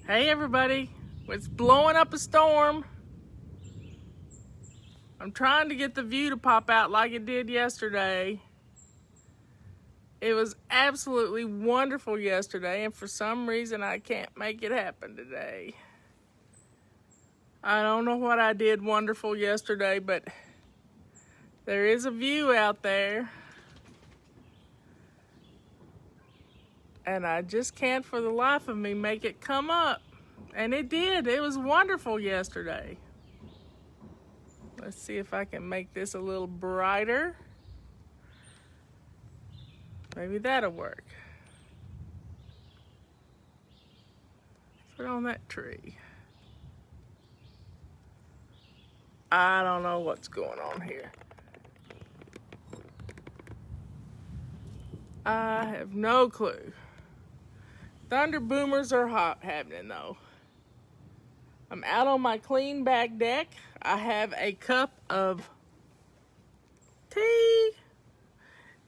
Hey everybody, it's blowing up a storm. I'm trying to get the view to pop out like it did yesterday. It was absolutely wonderful yesterday, and for some reason I can't make it happen today. I don't know what I did wonderful yesterday, but there is a view out there. And I just can't for the life of me make it come up. And it did. It was wonderful yesterday. Let's see if I can make this a little brighter. Maybe that'll work. Put on that tree. I don't know what's going on here. I have no clue. Thunder boomers are happening though. I'm out on my clean back deck. I have a cup of tea.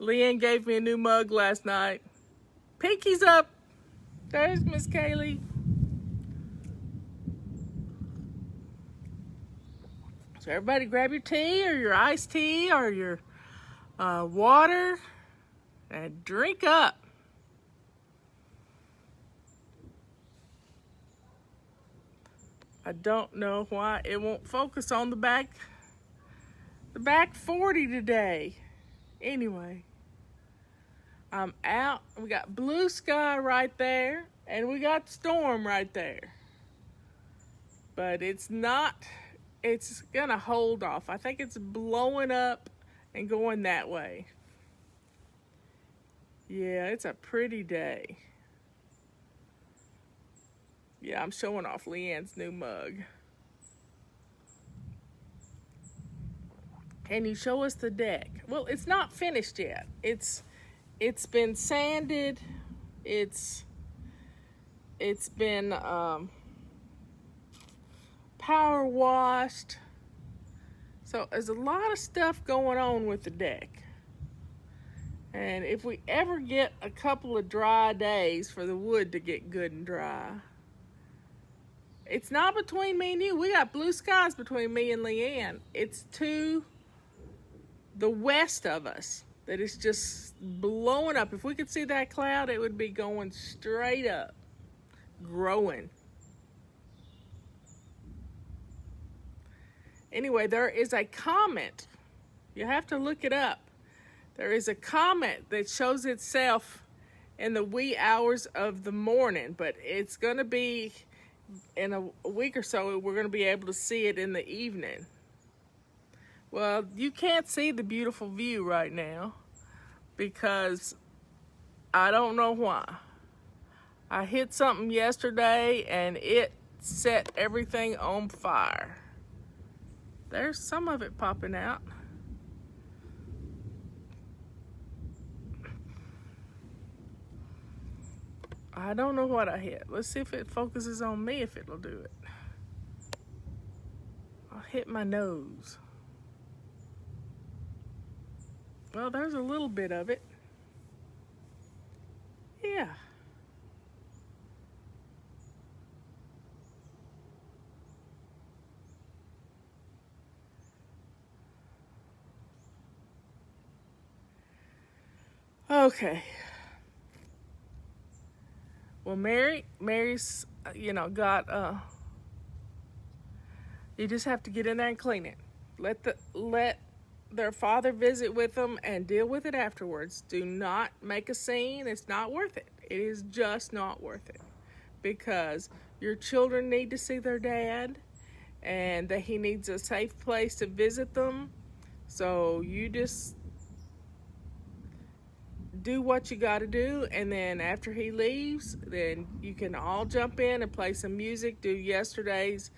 Leanne gave me a new mug last night. Pinky's up. There's Miss Kaylee. So everybody grab your tea or your iced tea or your water and drink up. I don't know why it won't focus on the back 40 today. Anyway, I'm out. We got blue sky right there and we got storm right there. But it's gonna hold off. I think it's blowing up and going that way. Yeah, it's a pretty day. Yeah, I'm showing off Leanne's new mug. Can you show us the deck? Well, it's not finished yet. It's been sanded. It's been power washed. So there's a lot of stuff going on with the deck. And if we ever get a couple of dry days for the wood to get good and dry, it's not between me and you. We got blue skies between me and Leanne. It's to the west of us that is just blowing up. If we could see that cloud, it would be going straight up, growing. Anyway, there is a comet. You have to look it up. There is a comet that shows itself in the wee hours of the morning, but it's going to be in a week or so, we're going to be able to see it in the evening. Well, you can't see the beautiful view right now because I don't know why. I hit something yesterday and it set everything on fire. There's some of it popping out. I don't know what I hit. Let's see if it focuses on me, if it'll do it. I'll hit my nose. Well, there's a little bit of it. Yeah. Okay. Well, Mary's, got, you just have to get in there and clean it. Let their father visit with them and deal with it afterwards. Do not make a scene. It's not worth it. It is just not worth it because your children need to see their dad and that he needs a safe place to visit them. So you just do what you got to do, and then after he leaves, then you can all jump in and play some music, do yesterday's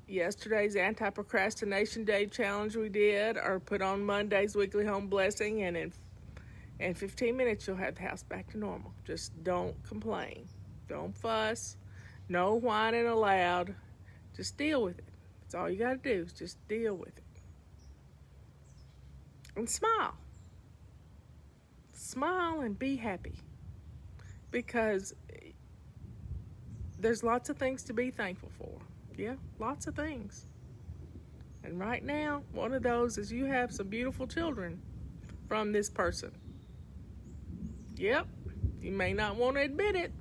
anti-procrastination day challenge we did, or put on Monday's weekly home blessing, and in 15 minutes you'll have the house back to normal. Just don't complain, don't fuss, no whining aloud, just deal with it. That's all you got to do is just deal with it and smile and be happy, because there's lots of things to be thankful for. Yeah, lots of things. And right now, one of those is you have some beautiful children from this person. Yep, you may not want to admit it,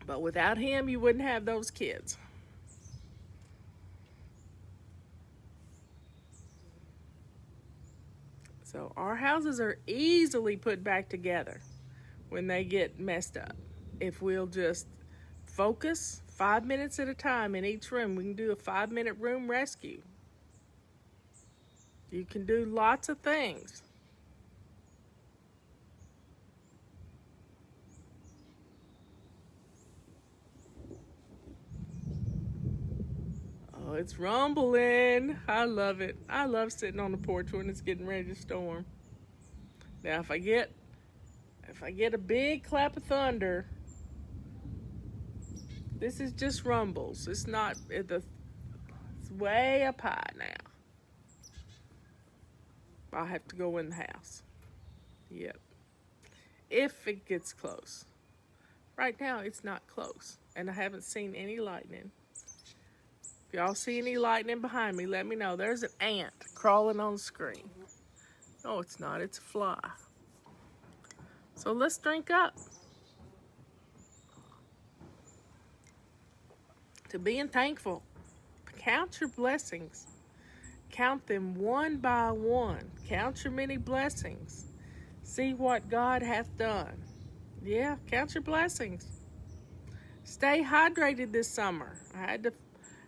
but without him, you wouldn't have those kids. So our houses are easily put back together when they get messed up. If we'll just focus 5 minutes at a time in each room, we can do a 5-minute room rescue. You can do lots of things. Oh, it's rumbling. I love it. I love sitting on the porch when it's getting ready to storm. Now, if I get a big clap of thunder, this is just rumbles. It's not, it's way up high now. I'll have to go in the house. Yep. If it gets close. Right now, it's not close. And I haven't seen any lightning. If y'all see any lightning behind me, let me know. There's an ant crawling on the screen. No, it's not. It's a fly. So let's drink up to being thankful. Count your blessings. Count them one by one. Count your many blessings. See what God hath done. Yeah, count your blessings. Stay hydrated this summer. I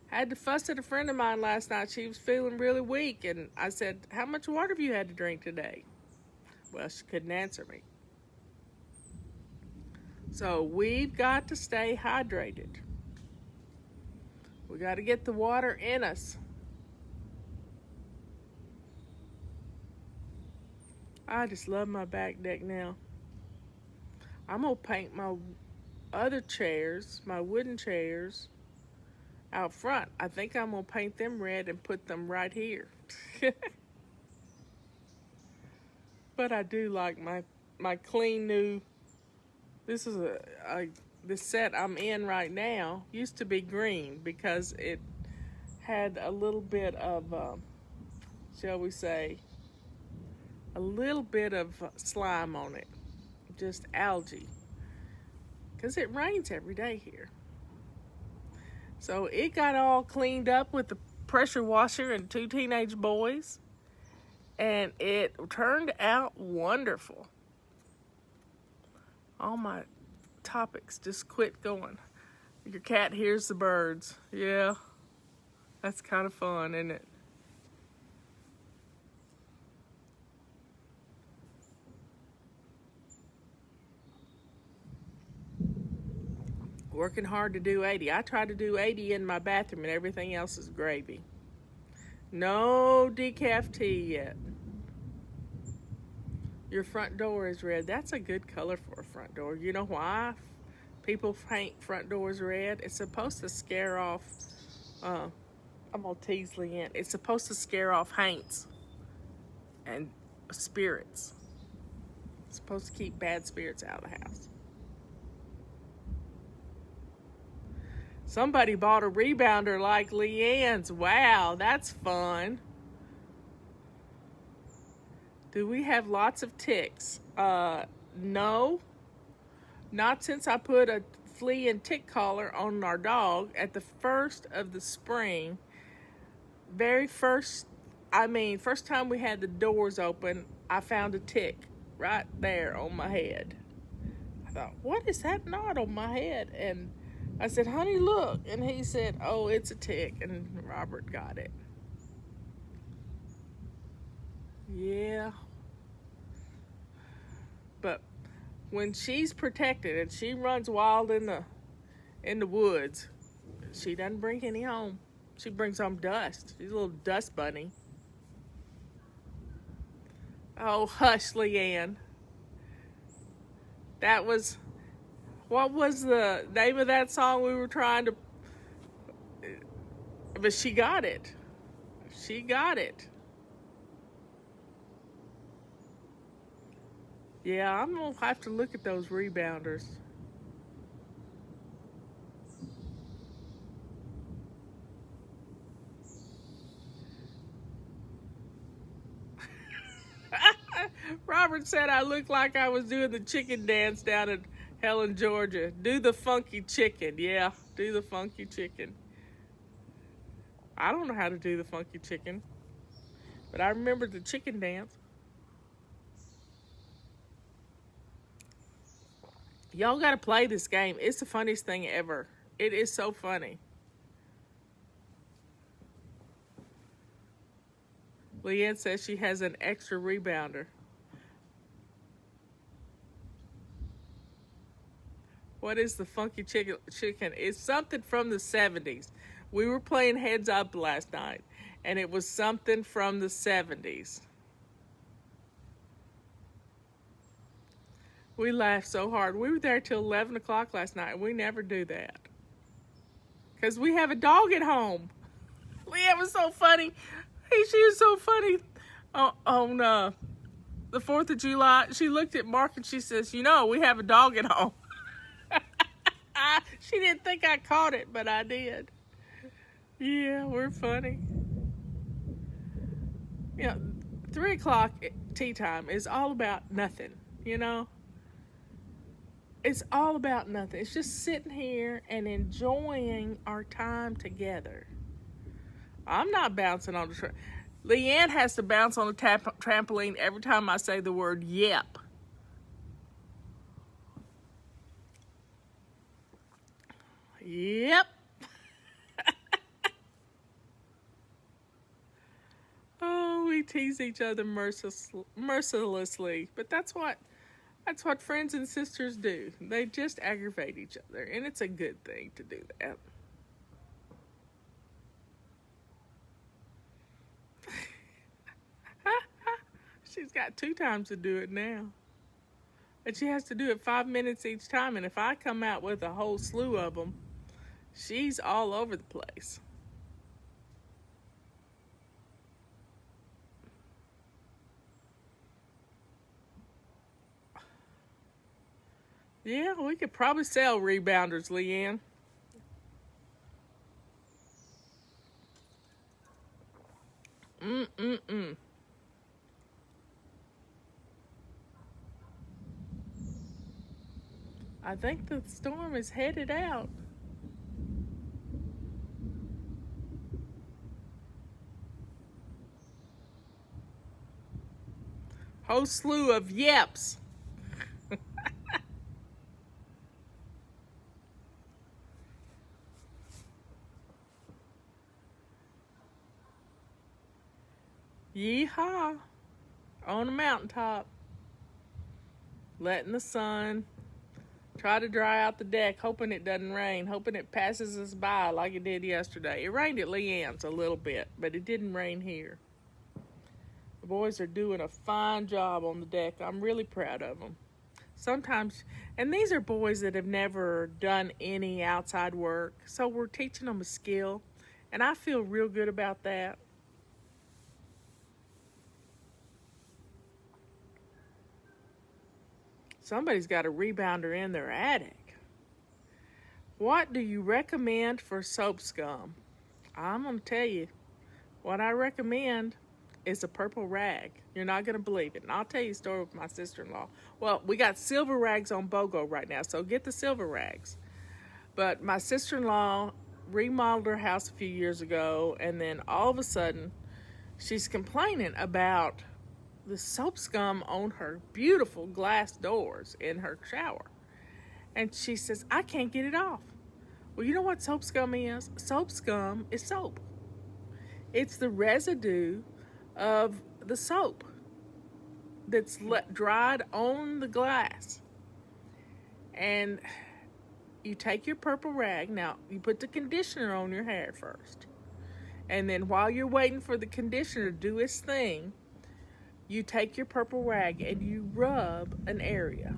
had to fuss at a friend of mine last night. She was feeling really weak, and I said, "How much water have you had to drink today?" Well, she couldn't answer me. So we've got to stay hydrated. We got to get the water in us. I just love my back deck now. I'm going to paint my other chairs, my wooden chairs, out front. I think I'm going to paint them red and put them right here. But I do like my clean new, this is the set I'm in right now used to be green because it had a little bit of, shall we say, a little bit of slime on it, just algae, because it rains every day here. So it got all cleaned up with the pressure washer and 2 teenage boys, and it turned out wonderful. All my topics just quit going. Your cat hears the birds. Yeah, that's kind of fun, isn't it? Working hard to do 80. I try to do 80 in my bathroom and everything else is gravy. No decaf tea yet. Your front door is red. That's a good color for a front door. You know why people paint front doors red? It's supposed to scare off, I'm going to tease Leanne. It's supposed to scare off haints and spirits. It's supposed to keep bad spirits out of the house. Somebody bought a rebounder like Leanne's. Wow, that's fun. Do we have lots of ticks? No. Not since I put a flea and tick collar on our dog at the first of the spring. First time we had the doors open, I found a tick right there on my head. I thought, what is that knot on my head? And I said, honey, look. And he said, oh, it's a tick. And Robert got it. Yeah. But when she's protected and she runs wild in the woods, she doesn't bring any home. She brings home dust. She's a little dust bunny. Oh, hush, Leanne. What was the name of that song we were trying to... But she got it. She got it. Yeah, I'm going to have to look at those rebounders. Robert said I looked like I was doing the chicken dance down in Helen, Georgia. Do the funky chicken. Yeah, do the funky chicken. I don't know how to do the funky chicken, but I remember the chicken dance. Y'all got to play this game. It's the funniest thing ever. It is so funny. Leanne says she has an extra rebounder. What is the funky chicken? It's something from the 70s. We were playing Heads Up last night, and it was something from the 70s. We laughed so hard. We were there till 11 o'clock last night, and we never do that. Because we have a dog at home. Leanne was so funny. She was so funny. On the 4th of July, she looked at Mark and she says, you know, we have a dog at home. She didn't think I caught it, but I did. Yeah, we're funny. You know, 3 o'clock tea time is all about nothing, you know? It's all about nothing. It's just sitting here and enjoying our time together. I'm not bouncing on the Leanne has to bounce on the trampoline every time I say the word yep. Yep. Oh, we tease each other mercilessly. But that's what friends and sisters do. They just aggravate each other, and it's a good thing to do that. She's got 2 times to do it now. And she has to do it 5 minutes each time. And if I come out with a whole slew of them, she's all over the place. Yeah, we could probably sell rebounders, Leanne. Mm-mm-mm. I think the storm is headed out. Whole slew of yeps. Yeehaw. On the mountaintop. Letting the sun try to dry out the deck, hoping it doesn't rain, hoping it passes us by like it did yesterday. It rained at Leanne's a little bit, but it didn't rain here. The boys are doing a fine job on the deck. I'm really proud of them. Sometimes, and these are boys that have never done any outside work, so we're teaching them a skill, and I feel real good about that. Somebody's got a rebounder in their attic. What do you recommend for soap scum? I'm going to tell you. What I recommend is a purple rag. You're not going to believe it. And I'll tell you a story with my sister-in-law. Well, we got silver rags on BOGO right now, so get the silver rags. But my sister-in-law remodeled her house a few years ago, and then all of a sudden, she's complaining about the soap scum on her beautiful glass doors in her shower. And she says, I can't get it off. Well, you know what soap scum is? Soap scum is soap. It's the residue of the soap that's dried on the glass. And you take your purple rag. Now, you put the conditioner on your hair first. And then while you're waiting for the conditioner to do its thing, you take your purple rag and you rub an area.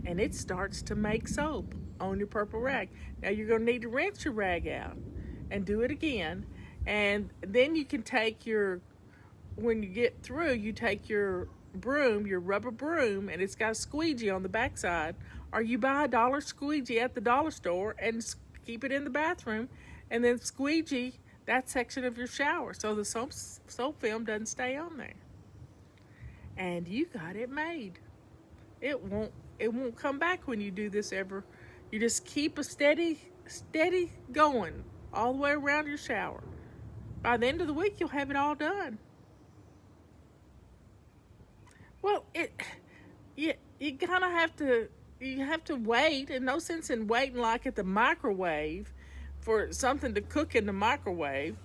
And it starts to make soap on your purple rag. Now you're going to need to rinse your rag out and do it again. And then you can take when you get through, you take your broom, your rubber broom, and it's got a squeegee on the backside. Or you buy a dollar squeegee at the dollar store and keep it in the bathroom. And then squeegee that section of your shower so the soap film doesn't stay on there. and you got it made. It won't come back when you do this ever. You just keep a steady going all the way around your shower. By the end of the week, you'll have it all done. Well, you kind of have to wait, and no sense in waiting like at the microwave for something to cook in the microwave.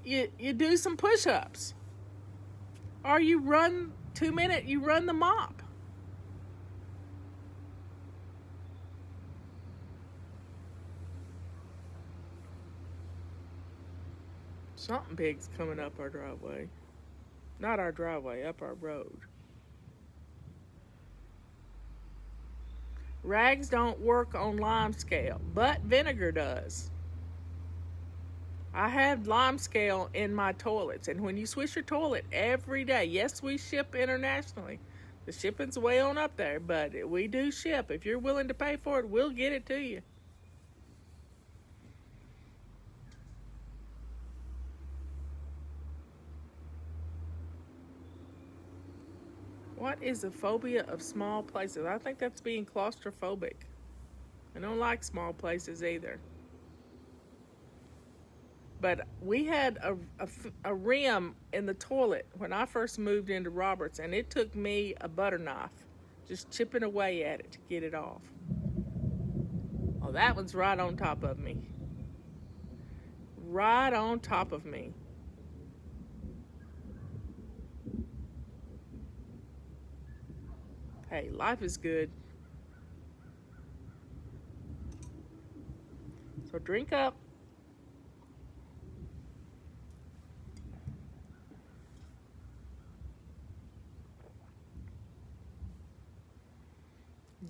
You do some push-ups, or you run 2 minutes. You run the mop. Something big's coming up our driveway. Not our driveway, up our road. Rags don't work on lime scale, but vinegar does. I have lime scale in my toilets, and when you swish your toilet every day, yes, we ship internationally. The shipping's way on up there, but we do ship. If you're willing to pay for it, we'll get it to you. What is the phobia of small places? I think that's being claustrophobic. I don't like small places either. But we had a rim in the toilet when I first moved into Roberts, and it took me a butter knife just chipping away at it to get it off. Oh, that one's right on top of me. Right on top of me. Hey, life is good. So drink up.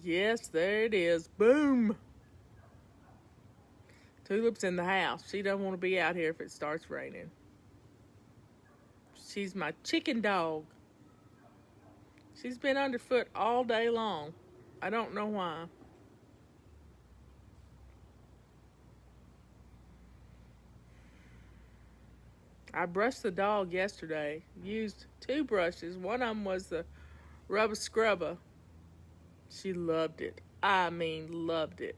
Yes, there it is. Boom. Tulip's in the house. She don't want to be out here if it starts raining. She's my chicken dog. She's been underfoot all day long. I don't know why. I brushed the dog yesterday. Used 2 brushes. One of them was the rubber scrubber. She loved it. I mean, loved it.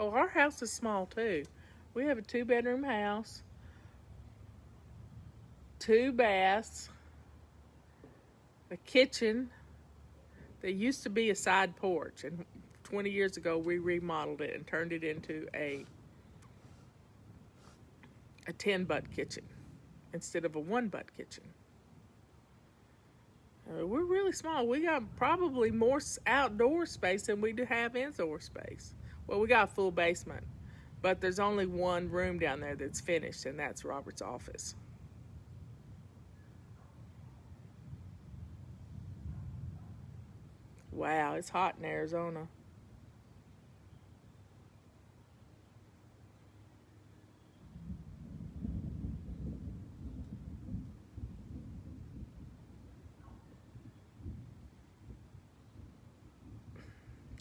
Oh, our house is small too. We have a 2-bedroom house, 2 baths, a kitchen. There used to be a side porch, and 20 years ago we remodeled it and turned it into a 10-butt kitchen instead of a 1-butt kitchen. We're really small. We got probably more outdoor space than we do have indoor space. Well, we got a full basement, but there's only one room down there that's finished, and that's Robert's office. Wow, it's hot in Arizona.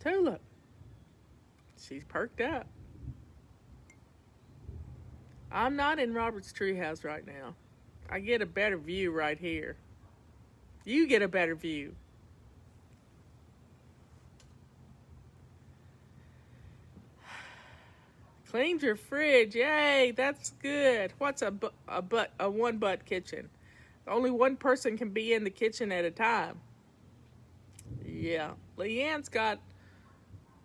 Tulip. She's perked up. I'm not in Robert's treehouse right now. I get a better view right here. You get a better view. Cleaned your fridge. Yay, that's good. What's a 1-butt kitchen? Only one person can be in the kitchen at a time. Yeah. Leanne's got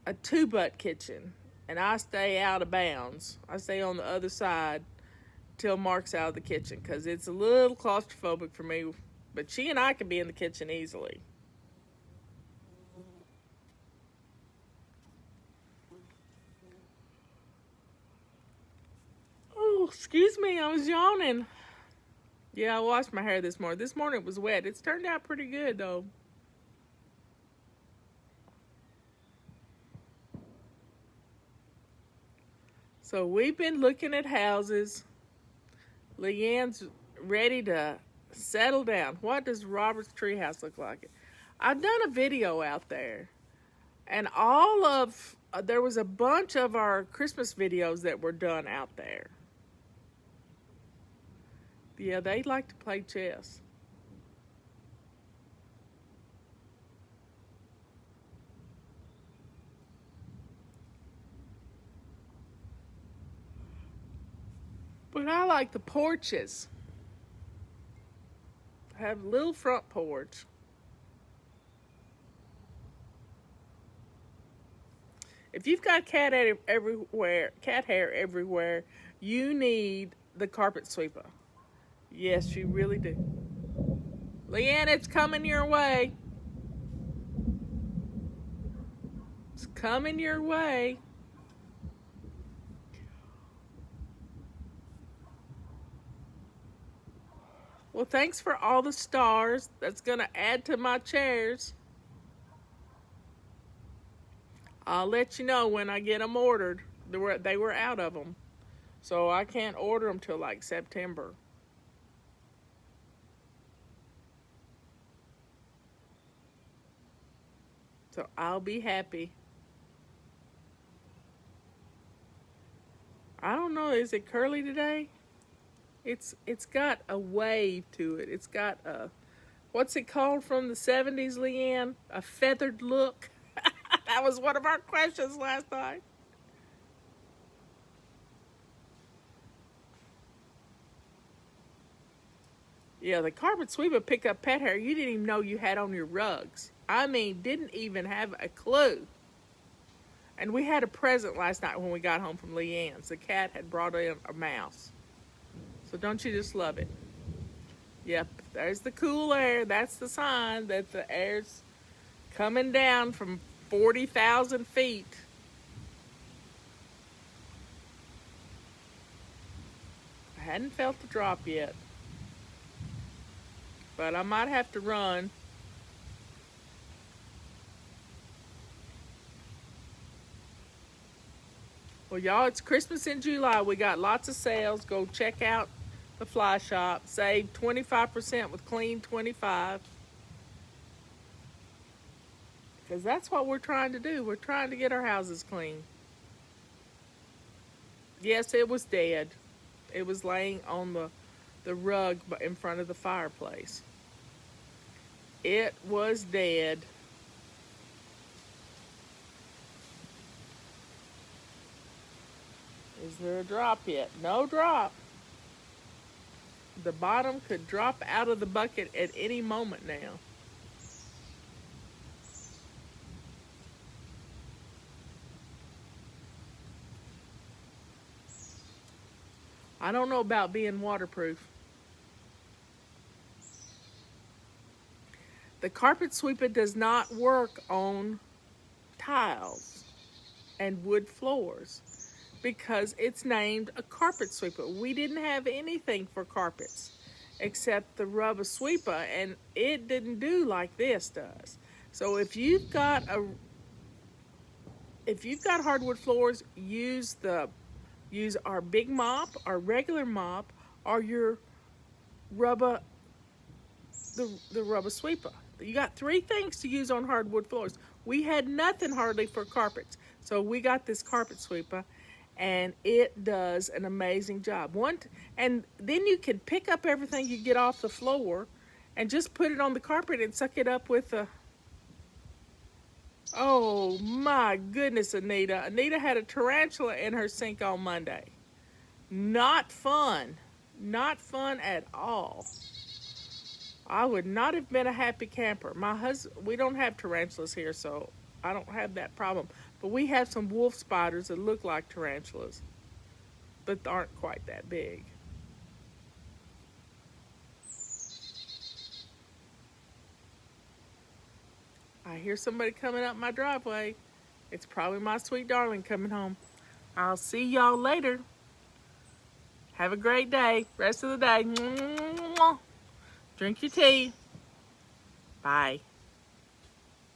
a 2-butt kitchen, and I stay out of bounds. I stay on the other side till Mark's out of the kitchen because it's a little claustrophobic for me, but she and I can be in the kitchen easily. Oh, excuse me, I was yawning. Yeah, I washed my hair this morning. This morning it was wet. It's turned out pretty good, though. So we've been looking at houses. Leanne's ready to settle down. What does Robert's treehouse look like? I've done a video out there, and all of there was a bunch of our Christmas videos that were done out there. Yeah, they like to play chess. But I like the porches. Have a little front porch. If you've got cat hair everywhere, you need the carpet sweeper. Yes, you really do. Leanne, it's coming your way. It's coming your way. Well, thanks for all the stars. That's going to add to my chairs. I'll let you know when I get them ordered. They were out of them. So I can't order them till like September. So I'll be happy. I don't know, is it curly today? It's got a wave to it. It's got a, what's it called from the 70s, Leanne? A feathered look. That was one of our questions last night. Yeah, the carpet sweeper pick up pet hair you didn't even know you had on your rugs. I mean, didn't even have a clue. And we had a present last night when we got home from Leanne's. The cat had brought in a mouse. So don't you just love it? Yep, there's the cool air. That's the sign that the air's coming down from 40,000 feet. I hadn't felt the drop yet, but I might have to run. Well, y'all, it's Christmas in July. We got lots of sales. Go check out the fly shop. Save 25% with Clean 25. Because that's what we're trying to do. We're trying to get our houses clean. Yes, it was dead. It was laying on the rug in front of the fireplace. It was dead. Is there a drop yet? No drop. The bottom could drop out of the bucket at any moment now. I don't know about being waterproof. The carpet sweeper does not work on tiles and wood floors because it's named a carpet sweeper. We didn't have anything for carpets except the rubber sweeper, and it didn't do like this does. So if you've got hardwood floors, use our big mop, our regular mop, or your rubber the rubber sweeper. You got 3 things to use on hardwood floors. We had nothing hardly for carpets, so we got this carpet sweeper, and it does an amazing job. And then you can pick up everything you get off the floor and just put it on the carpet and suck it up with a... Oh my goodness, Anita. Anita had a tarantula in her sink on Monday. Not fun. Not fun at all. I would not have been a happy camper. My husband, we don't have tarantulas here, so I don't have that problem. But we have some wolf spiders that look like tarantulas, but aren't quite that big. I hear somebody coming up my driveway. It's probably my sweet darling coming home. I'll see y'all later. Have a great day. Rest of the day. Drink your tea. Bye.